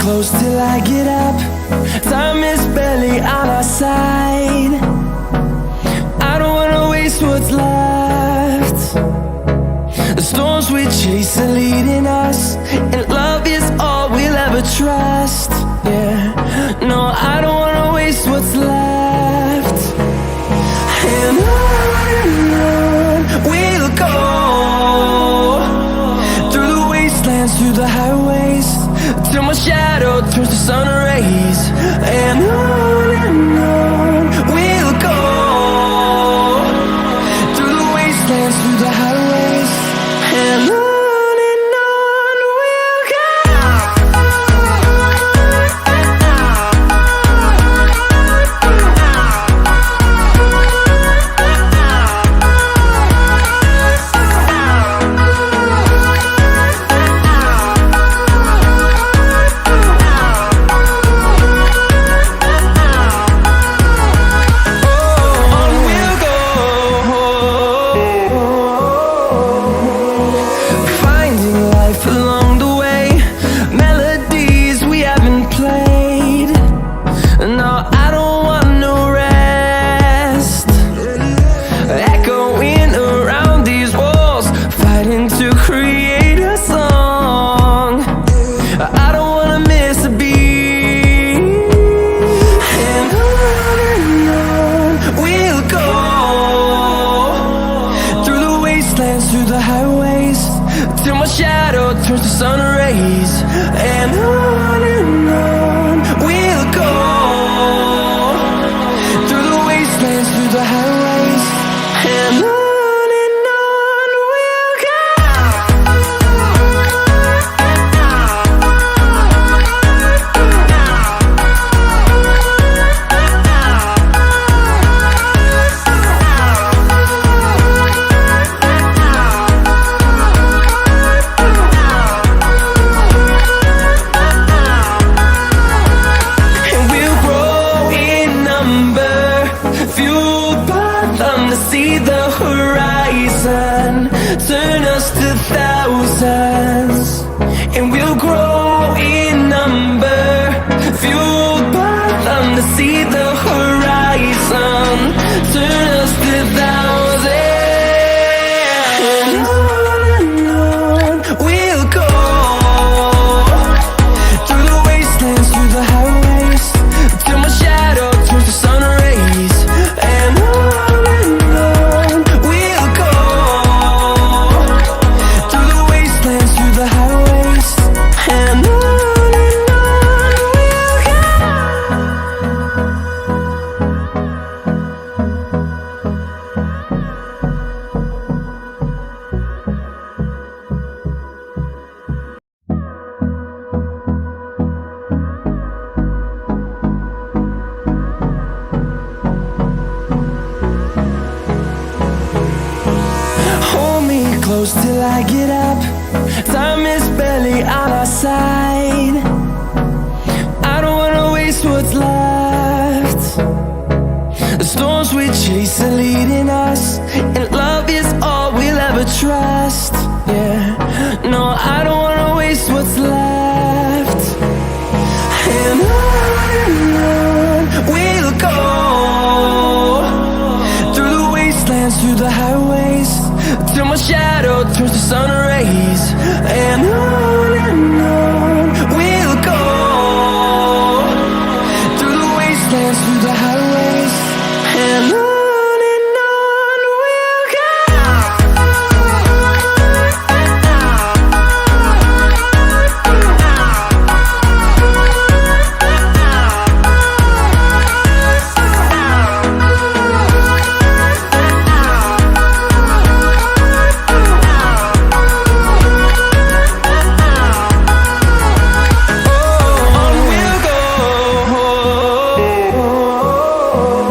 close till I get up. Time is barely on our side. I don't wanna waste what's left. The storms we chase are leading us, and love is all we'll ever trust. Yeah, no, I don't wanna waste what's left. And on we'll go, through the wastelands, through the highways, till my shadow turns to sun rays. And on we'll go, through the wastelands, through the highways, and on we'll go. Through the highways, till my shadow turns to sun rays. And on we'll go, through the wastelands, through the highways, and on we'll go. See the horizon, turn us to thousands, and we'll grow in number, fueled by them to see the horizon, turn us to thousands. And on we'll go, through the wastelands, through the highways, till my shadow turns to sun rays. And close till I get up. Time is barely on our side. I don't wanna waste what's left. The storms we chase are leading us, and love is all we'll ever trust. Yeah, no, I don't wanna waste what's left. And on we'll go, through the wastelands, through the highways, till my shadow turns to sun rays. And on